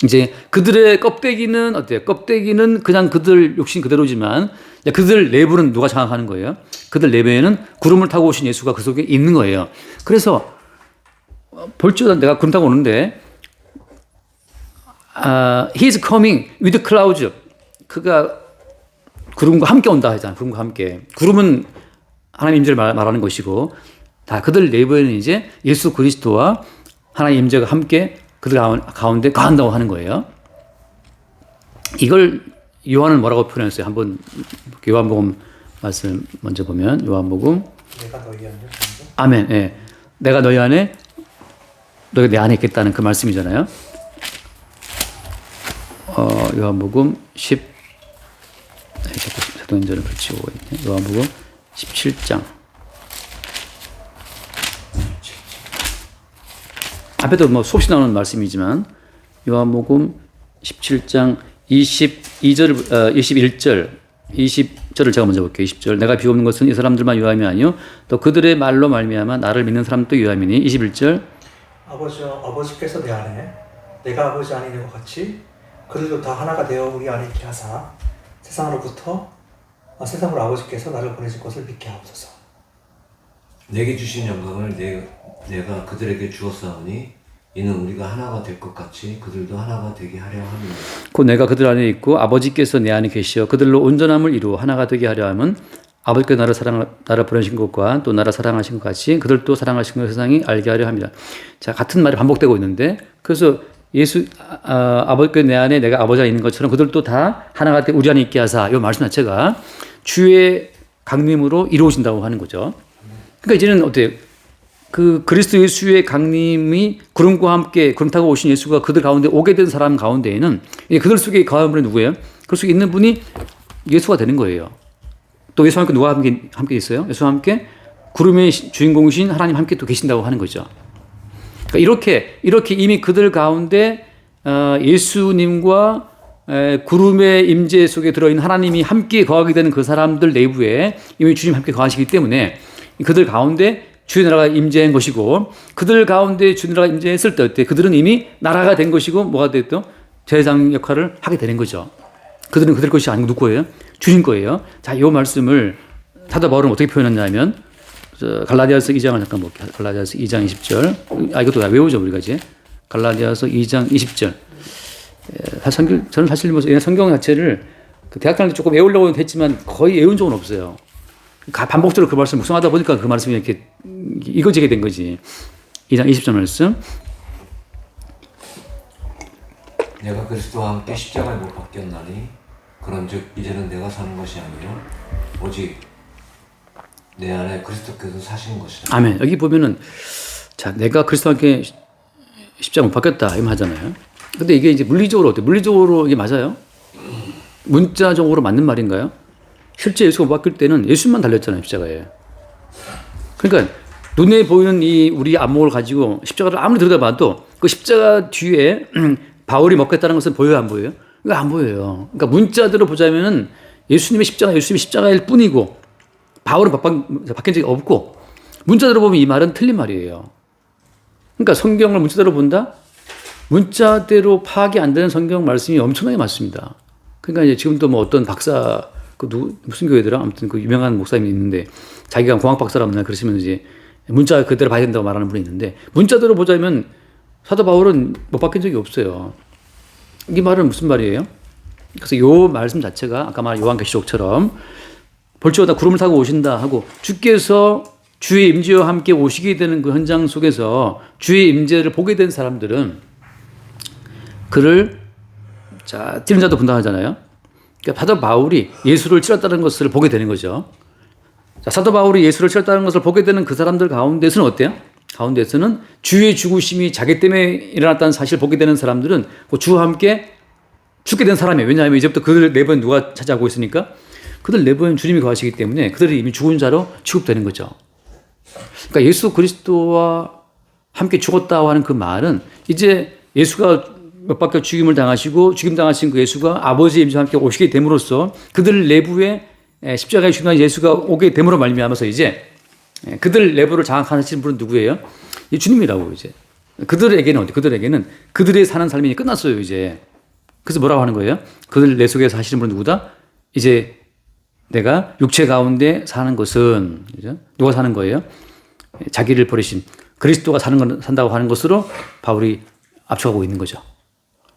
이제 그들의 껍데기는 어때요? 껍데기는 그냥 그들 욕심 그대로지만, 그들 내부는 누가 장악하는 거예요? 그들 내부에는 구름을 타고 오신 예수가 그 속에 있는 거예요. 그래서, 볼지어다 내가 구름 타고 오는데, he is coming with clouds. 그가 구름과 함께 온다 하잖아요. 구름과 함께. 구름은 하나님 임재를 말하는 것이고, 다 그들 내부에는 이제 예수 그리스도와 하나님 임재가 함께 그들 가운데 거한다고 하는 거예요. 이걸 요한은 뭐라고 표현했어요? 한번 요한복음 말씀 먼저 보면, 요한복음. 내가 너희 안에 아멘. 예. 내가 너희 안에, 너희가 내 안에 있겠다는 그 말씀이잖아요. 요한복음 10. 붙이고 있네. 요한복음 17장. 앞에도 뭐 수없이 나오는 말씀이지만 요한복음 17장 20절을 제가 먼저 볼게요. 20절. 내가 비옵는 것은 이 사람들만 유함이 아니요 또 그들의 말로 말미암아 나를 믿는 사람도 유함이니. 21절. 아버지께서 내 안에 내가 아버지 안에 있는 것 같이 그들도 다 하나가 되어 우리 안에 있게 하사 세상으로 아버지께서 나를 보내실 것을 믿게 하옵소서. 내게 주신 영광을 내가 그들에게 주었사오니 이는 우리가 하나가 될 것 같이 그들도 하나가 되게 하려 함이니라. 곧 내가 그들 안에 있고 아버지께서 내 안에 계시어 그들로 온전함을 이루어 하나가 되게 하려 함은 아버지께서 나를 보내신 것과 또 나를 사랑하신 것 같이 그들도 사랑하신 것 세상이 알게 하려 합니다. 자, 같은 말이 반복되고 있는데, 그래서 아버지께서 내 안에 내가 아버지 안에 있는 것처럼 그들도 다 하나가 되어 우리 안에 있게 하사, 이 말씀 자체가 주의 강림으로 이루어진다고 하는 거죠. 그러니까 이제는 어때요? 그 그리스도 예수의 강림이 구름과 함께 구름 타고 오신 예수가 그들 가운데 오게 된 사람 가운데에는 그들 속에 거한 분이 누구예요? 그 속에 있는 분이 예수가 되는 거예요. 또 예수와 함께 누가 함께 있어요? 예수와 함께 구름의 주인공이신 하나님 함께 또 계신다고 하는 거죠. 그러니까 이렇게 이미 그들 가운데 예수님과 구름의 임재 속에 들어있는 하나님이 함께 거하게 되는 그 사람들 내부에 이미 주님 함께 거하시기 때문에 그들 가운데 주의 나라가 임재한 것이고, 그들 가운데 주의 나라가 임재했을 때 어때? 그들은 이미 나라가 된 것이고 뭐가 됐죠? 제사장 역할을 하게 되는 거죠. 그들은 그들 것이 아니고 누구 거예요? 주님 거예요. 자, 이 말씀을 사도 바울은 어떻게 표현했냐면 갈라디아서 2장을 잠깐 볼게요. 갈라디아서 2장 20절. 이것도 다 외우죠 우리가 이제. 갈라디아서 2장 20절. 저는 사실 뭐 성경 자체를 대학 다닐 때 조금 외우려고 했지만 거의 외운 적은 없어요. 반복적으로 그 말씀을 묵상하다 보니까 그 말씀이 이렇게 이거지게 된 거지. 2장 20절 말씀. 내가 그리스도와 함께 십자가에 못 박혔나니 그런즉 이제는 내가 사는 것이 아니요 오직 내 안에 그리스도께서 사신 것이다. 아멘. 여기 보면은 자, 내가 그리스도와 함께 십자가 못 박혔다 이런 하잖아요. 근데 이게 이제 물리적으로 어때? 물리적으로 이게 맞아요? 문자적으로 맞는 말인가요? 실제 예수가 못 박힐 때는 예수만 달렸잖아요, 십자가에. 그러니까 눈에 보이는 이 우리 안목을 가지고 십자가를 아무리 들여다봐도 그 십자가 뒤에 바울이 먹겠다는 것은 보여요, 안 보여요? 이거 안 보여요. 그러니까 문자대로 보자면은 예수님의 십자가일 뿐이고 바울은 박힌 적이 없고 문자대로 보면 이 말은 틀린 말이에요. 그러니까 성경을 문자대로 본다? 문자대로 파악이 안 되는 성경 말씀이 엄청나게 많습니다. 그러니까 이제 지금도 뭐 어떤 박사, 무슨 교회더라? 아무튼 그 유명한 목사님이 있는데 자기가 공학 박사라 맨날 그러시면 이제 문자 그대로 봐야 된다고 말하는 분이 있는데 문자대로 보자면 사도 바울은 못 바뀐 적이 없어요. 이 말은 무슨 말이에요? 그래서 요 말씀 자체가 아까 말한 요한계시록처럼 볼지어다 구름을 타고 오신다 하고 주께서 주의 임재와 함께 오시게 되는 그 현장 속에서 주의 임재를 보게 된 사람들은 그를 찌른 자도 본다 하잖아요. 그러니까 사도 바울이 예수를 찔렀다는 것을 보게 되는 거죠. 자, 사도 바울이 예수를 찔렀다는 것을 보게 되는 그 사람들 가운데서는 어때요? 가운데서는 주의 죽으심이 자기 때문에 일어났다는 사실을 보게 되는 사람들은 그 주와 함께 죽게 된 사람이에요. 왜냐하면 이제부터 그들 내부에 누가 차지하고 있으니까 그들 내부에는 주님이 거하시기 때문에 그들이 이미 죽은 자로 취급되는 거죠. 그러니까 예수 그리스도와 함께 죽었다고 하는 그 말은 이제 예수가 몇 바퀴 죽임을 당하시고 죽임 당하신 그 예수가 아버지의 임재와 함께 오시게 됨으로써 그들 내부에 십자가에 죽는 예수가 오게 됨으로 말미암아서 이제 그들 내부를 장악하시는 분은 누구예요? 이 주님이라고 이제. 그들에게는 그들의 사는 삶이 끝났어요 이제. 그래서 뭐라고 하는 거예요? 그들 내 속에서 하시는 분은 누구다? 이제 내가 육체 가운데 사는 것은 그죠? 누가 사는 거예요? 자기를 버리신 그리스도가 산다고 하는 것으로 바울이 압축하고 있는 거죠.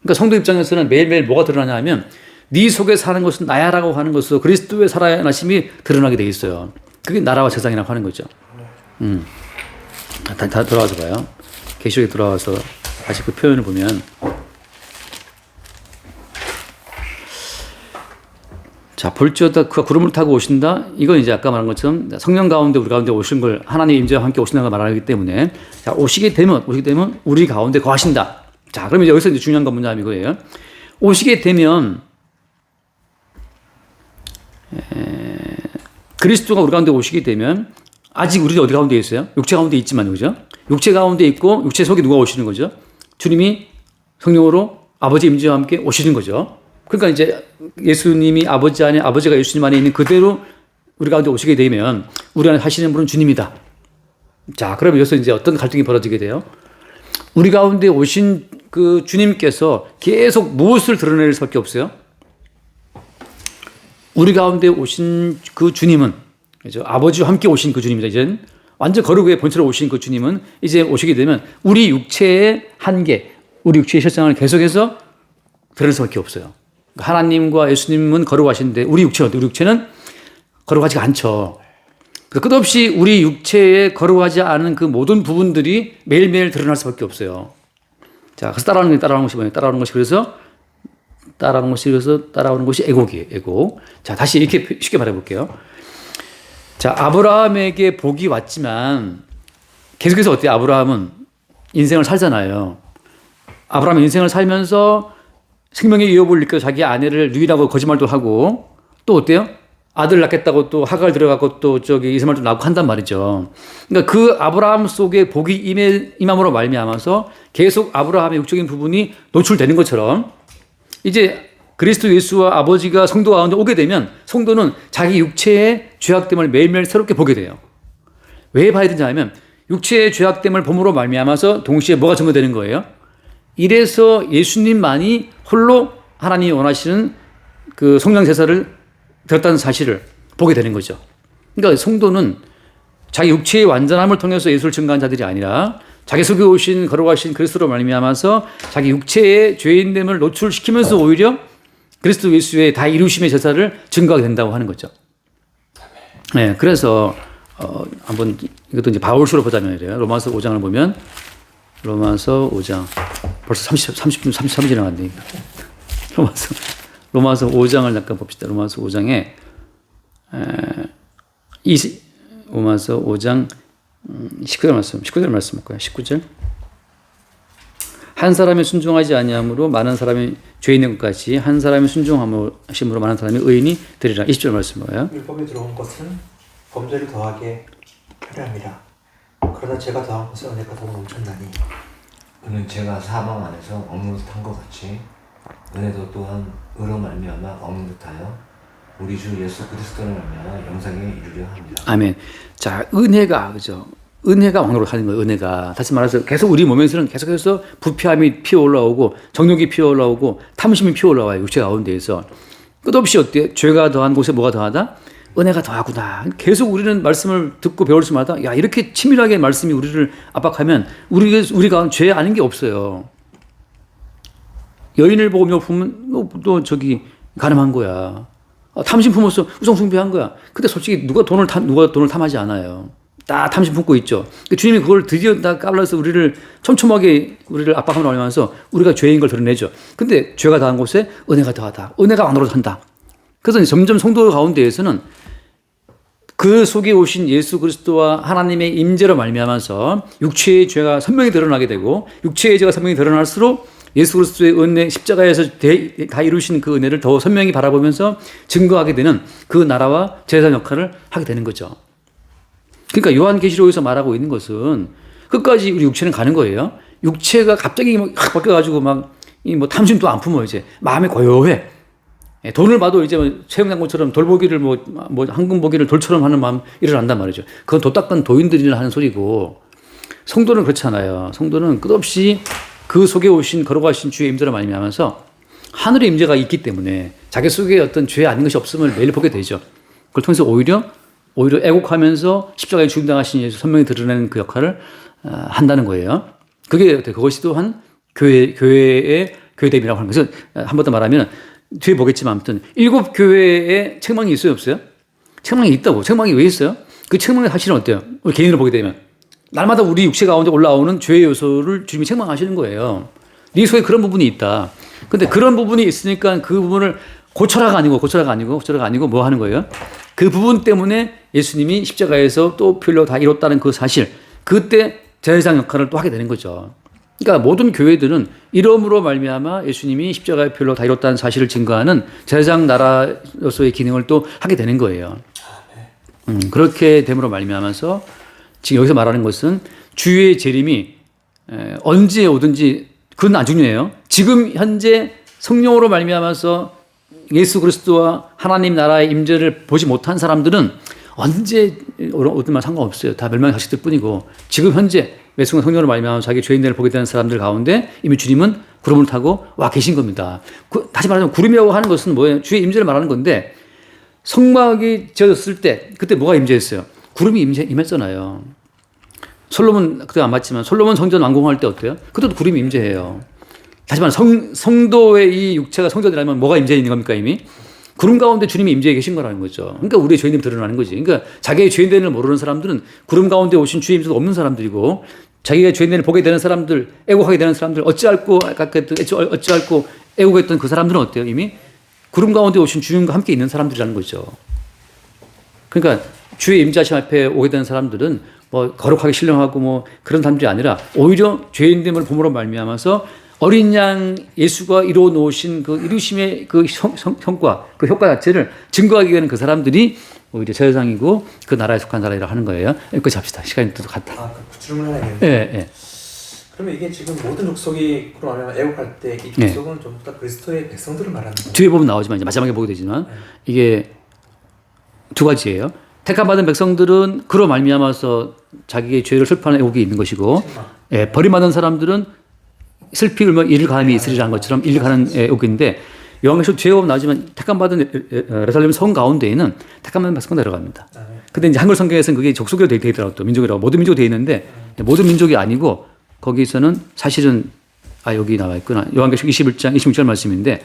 그러니까 성도 입장에서는 매일매일 뭐가 드러나냐 하면 네 속에 사는 것은 나야라고 하는 것으로 그리스도의 살아나심이 드러나게 돼 있어요. 그게 나라와 세상이라고 하는 거죠. 다 돌아와서 봐요. 계시록에 돌아와서 다시 그 표현을 보면 자, 볼지어다 그가 구름을 타고 오신다. 이건 이제 아까 말한 것처럼 성령 가운데 우리 가운데 오신 걸 하나님의 임재와 함께 오신다고 말하기 때문에 자, 오시게 되면 우리 가운데 거하신다. 자, 그러면 여기서 이제 중요한 건 뭐냐면 이거예요. 오시게 되면 그리스도가 우리 가운데 오시게 되면 아직 우리 어디 가운데 있어요? 육체 가운데 있지만 그죠? 육체 가운데 있고 육체 속에 누가 오시는 거죠? 주님이 성령으로 아버지 임재와 함께 오시는 거죠. 그러니까 이제 예수님이 아버지가 예수님 안에 있는 그대로 우리 가운데 오시게 되면 우리 안에 사시는 분은 주님이다. 자, 그러면 여기서 이제 어떤 갈등이 벌어지게 돼요? 우리 가운데 오신 그 주님께서 계속 무엇을 드러낼 수밖에 없어요? 우리 가운데 오신 그 주님은 그죠? 아버지와 함께 오신 그 주님이다. 이제 완전 거룩의 본체로 오신 그 주님은 이제 오시게 되면 우리 육체의 한계, 우리 육체의 실상을 계속해서 드러낼 수밖에 없어요. 하나님과 예수님은 거룩하신데 우리 육체는 거룩하지가 않죠. 끝없이 우리 육체에 거룩하지 않은 그 모든 부분들이 매일매일 드러날 수밖에 없어요. 자, 그래서 따라오는 것이 뭐예요? 따라오는 것이 애곡이에요. 애곡. 자, 다시 이렇게 쉽게 말해볼게요. 자, 아브라함에게 복이 왔지만 계속해서 어때요? 아브라함은 인생을 살잖아요. 아브라함은 인생을 살면서 생명의 위협을 느껴 자기 아내를 누이라고 거짓말도 하고 또 어때요? 아들 낳겠다고 또 하갈 들어가고 또 이스마엘도 낳고 한단 말이죠. 그러니까 그 아브라함 속에 복이 임함으로 말미암아서 계속 아브라함의 육적인 부분이 노출되는 것처럼 이제 그리스도 예수와 아버지가 성도 가운데 오게 되면 성도는 자기 육체의 죄악됨을 매일매일 새롭게 보게 돼요. 왜 봐야 되냐 하면 육체의 죄악됨을 봄으로 말미암아서 동시에 뭐가 증거되는 거예요? 이래서 예수님만이 홀로 하나님이 원하시는 그 성령 제사를 드렸다는 사실을 보게 되는 거죠. 그러니까 성도는 자기 육체의 완전함을 통해서 예수를 증거한 자들이 아니라 자기 속에 오신 거룩하신 그리스도로 말미암아서 자기 육체의 죄인됨을 노출시키면서 오히려 그리스도 예수의 다 이루심의 제사를 증거하게 된다고 하는 거죠. 네, 그래서 한번 이것도 이제 바울수로 보자면 이래요. 로마서 5장을 보면 로마서 5장 벌써 33분 지나갔네. 로마서 5장을 잠깐 봅시다. 로마서 5장에 로마서 5장 19절 말씀 볼까요? 19절. 한 사람이 순종하지 아니함으로 많은 사람이 죄 있는 것까지 한 사람이 순종하심으로 많은 사람이 의인이 되리라. 20절 말씀 뭐예요? 율법에 들어온 것은 범죄를 더하게 하려 함이라. 그러나 죄가 더한 것은 은혜가 더욱 넘쳤나니. 그는 죄가 사망 안에서 없는 듯한 것 같이 은혜도 또한 의로 말미암아 없는 듯하여 우리 주 예수 그리스도를 말미암아 영생에 이르려 합니다. 아멘. 자, 은혜가 그죠? 은혜가 왕노릇 하는 거예요. 은혜가. 다시 말해서 계속 우리 몸에서는 계속해서 부패함이 피어 올라오고 정욕이 피어 올라오고 탐심이 피어 올라와요. 육체 가운데에서. 끝없이 어때요? 죄가 더한 곳에 뭐가 더하다? 은혜가 더하구나. 계속 우리는 말씀을 듣고 배울 수마다 야 이렇게 치밀하게 말씀이 우리를 압박하면 우리가 죄 아닌 게 없어요. 여인을 보고 보면 또 저기 가늠한 거야. 탐심 품어서 우상숭배한 거야. 근데 솔직히 누가 돈을 탐하지 않아요. 다 탐심 품고 있죠. 주님이 그걸 드디어 다 까발려서 우리를 촘촘하게 우리를 압박하며 나오면서 우리가 죄인 걸 드러내죠. 근데 죄가 더한 곳에 은혜가 더하다. 은혜가 왕노릇한다. 그래서 점점 성도 가운데에서는 그 속에 오신 예수 그리스도와 하나님의 임재로 말미암아서 육체의 죄가 선명히 드러나게 되고 육체의 죄가 선명히 드러날수록 예수 그리스도의 은혜 십자가에서 다 이루신 그 은혜를 더 선명히 바라보면서 증거하게 되는 그 나라와 제사장 역할을 하게 되는 거죠. 그러니까 요한계시록에서 말하고 있는 것은 끝까지 우리 육체는 가는 거예요. 육체가 갑자기 막 바뀌어가지고 뭐 탐심도 안 품어 이제 마음이 고요해. 돈을 봐도 이제 채용장군처럼 돌보기를 뭐 황금보기를 돌처럼 하는 마음 일어난단 말이죠. 그건 도 닦은 도인들이나 하는 소리고 성도는 그렇잖아요. 성도는 끝없이 그 속에 오신 걸어가신 주의 임재로 말미암아서 하늘의 임재가 있기 때문에 자기 속에 어떤 죄 아닌 것이 없음을 매일 보게 되죠. 그걸 통해서 오히려 애곡하면서 십자가에 죽임당하신 예수 선명히 드러내는 그 역할을 한다는 거예요. 그것이 또한 교회의 교회됨이라고 하는 것은 한 번 더 말하면 뒤에 보겠지만 아무튼 7교회에 책망이 있어요 없어요? 책망이 있다고. 책망이 왜 있어요? 그 책망의 사실은 어때요? 우리 개인으로 보게 되면 날마다 우리 육체 가운데 올라오는 죄의 요소를 주님이 책망하시는 거예요. 네 속에 그런 부분이 있다. 근데 그런 부분이 있으니까 그 부분을 고쳐라가 아니고 뭐 하는 거예요? 그 부분 때문에 예수님이 십자가에서 또 필로 다 이뤘다는 그 사실, 그때 제사장 역할을 또 하게 되는 거죠. 그러니까 모든 교회들은 이름으로 말미암아 예수님이 십자가의 필로 다 이뤘다는 사실을 증거하는 제사장 나라로서의 기능을 또 하게 되는 거예요. 그렇게 됨으로 말미암아서 지금 여기서 말하는 것은 주의 재림이 언제 오든지 그건 안 중요해요. 지금 현재 성령으로 말미암아서 예수 그리스도와 하나님 나라의 임재를 보지 못한 사람들은 언제 오든 상관없어요. 다 멸망의 자식들 뿐이고 지금 현재 매순간 성령으로 말미암아 자기 죄인들을 보게 되는 사람들 가운데 이미 주님은 구름을 타고 와 계신 겁니다. 다시 말하면 구름이라고 하는 것은 뭐예요? 주의 임재를 말하는 건데 성막이 지어졌을 때 그때 뭐가 임재했어요? 구름이 임했잖아요. 솔로몬 그때 안 봤지만 솔로몬 성전 완공할 때 어때요? 그때도 구름이 임재해요. 다시 말하면 성도의 이 육체가 성전이라면 뭐가 임재해 있는 겁니까 이미? 구름 가운데 주님이 임재해 계신 거라는 거죠. 그러니까 우리의 죄인됨이 드러나는 거지. 그러니까 자기의 죄인됨을 모르는 사람들은 구름 가운데 오신 주의 임재도 없는 사람들이고 자기가 죄인됨을 보게 되는 사람들, 애곡하게 되는 사람들, 어찌할꼬 애곡했던 그 사람들은 어때요? 이미 구름 가운데 오신 주님과 함께 있는 사람들이라는 거죠. 그러니까 주의 임재하심 앞에 오게 되는 사람들은 뭐 거룩하게 신령하고 뭐 그런 사람들이 아니라 오히려 죄인됨을 봄으로 말미암아서 어린 양 예수가 이루어 놓으신 그 이루심의 그 성과, 그 효과 자체를 증거하기 위한 그 사람들이 오히려 제사장이고 그 나라에 속한 사람이라고 하는 거예요. 여기까지 합시다. 시간이 또 갔다. 그 질문을 하나 있는데. 예. 그러면 이게 지금 모든 족속이 그러면 애국할 때 이 족속은 전부 다 그리스도의 백성들을 말하는 거예요. 뒤에 보면 나오지만 이제 마지막에 보게 되지만 이게 두 가지예요. 택함받은 백성들은 그로 말미암아서 자기의 죄를 슬퍼하는 애국이 있는 것이고, 버림받은 사람들은 슬피 울며 이를 가함이 있으리라는 것처럼 이를 가는 애국인데 요한계시록 뒤에 보면 나오지만 택함받은 예루살렘 성 가운데에는 택함받은 백성가 들어갑니다. 근데 이제 한글 성경에서는 그게 족속으로 되어 있더라고요. 또 민족이라고 모든 민족이 되어 있는데 모든 민족이 아니고 거기서는 사실은 여기 나와 있구나. 요한계시록 21장 26절 말씀인데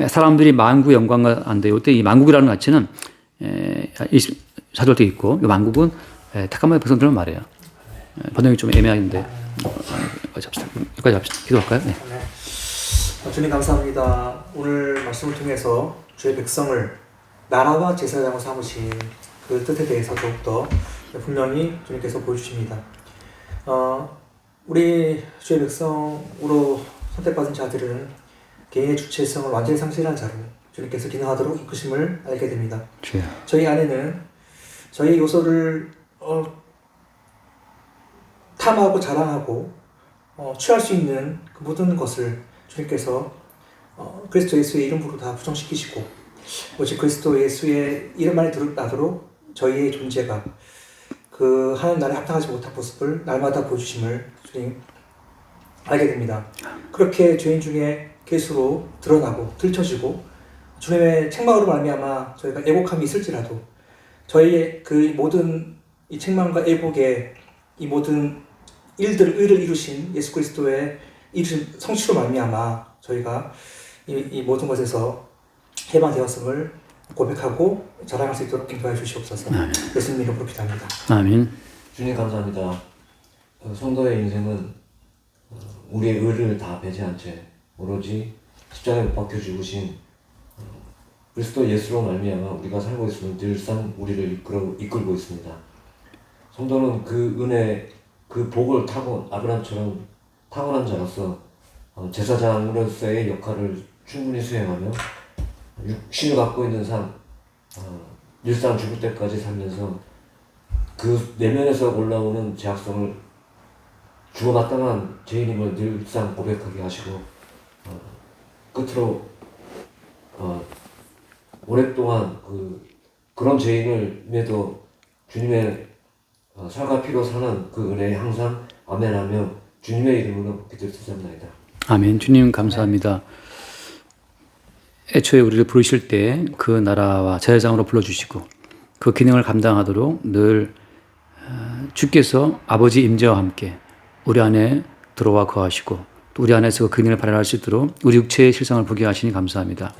사람들이 만국의 영광과 안돼요. 이때 이 만국이라는 가치는 24절도 있고 이 만국은 택함받은 백성들을 말해요. 번역이 좀 애매한데 여기까지 합시다. 기도할까요? 네. 주님 감사합니다. 오늘 말씀을 통해서 주의 백성을 나라와 제사장으로 삼으신 그 뜻에 대해서 더욱더 분명히 주님께서 보여주십니다. 우리 주의 백성으로 선택받은 자들은 개인의 주체성을 완전히 상실한 자로 주님께서 기능하도록 이끄심을 알게 됩니다. 저희 안에는 저희 요소를 탐하고 자랑하고 취할 수 있는 그 모든 것을 주님께서 그리스도 예수의 이름으로 다 부정시키시고 오직 그리스도 예수의 이름만이 나도록 저희의 존재가 그 하나님 나라에 합당하지 못한 모습을 날마다 보여주심을 주님 알게 됩니다. 그렇게 죄인 중에 계수로 드러나고 들춰지고 주님의 책망으로 말미암아 저희가 애곡함이 있을지라도 저희의 그 모든 이 책망과 애곡의 이 모든 의를 이루신 예수 그리스도의 이루신 성취로 말미암아 저희가 이 모든 것에서 해방되었음을 고백하고 자랑할 수 있도록 인도하여 주시옵소서. 예수님 이름으로 기도합니다. 아멘. 주님 감사합니다. 성도의 인생은 우리의 의를 다 배제한 채 오로지 십자가에 못 박혀 죽으신 그리스도 예수로 말미암아 우리가 살고 있으면 늘상 우리를 이끌고 있습니다. 성도는 그 은혜, 그 복을 타고 아브라함처럼 탁월한 자로서 제사장으로서의 역할을 충분히 수행하며 육신을 갖고 있는 삶, 일상 죽을 때까지 살면서 그 내면에서 올라오는 죄악성을 죽어마땅한 죄인임을 늘상 고백하게 하시고 끝으로 오랫동안 그런 죄인을 매도 주님의 살과 피로 사는 그 은혜에 항상 아멘하며 주님의 이름으로 기도드리옵나이다. 아멘. 주님 감사합니다. 애초에 우리를 부르실 때 그 나라와 제사장으로 불러주시고 그 기능을 감당하도록 늘 주께서 아버지 임재와 함께 우리 안에 들어와 거하시고 또 우리 안에서 그 기능을 발휘할 수 있도록 우리 육체의 실상을 보게 하시니 감사합니다.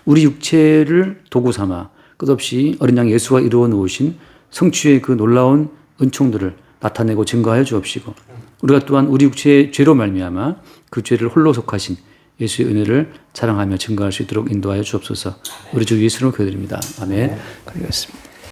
우리 육체를 도구 삼아 끝없이 어린 양 예수가 이루어 놓으신 성취의 그 놀라운 은총들을 나타내고 증거하여 주옵시고 우리가 또한 우리 육체의 죄로 말미암아 그 죄를 홀로 속하신 예수의 은혜를 자랑하며 증거할 수 있도록 인도하여 주옵소서. 우리 주 예수로 기도드립니다. 아멘. 그러겠습니다.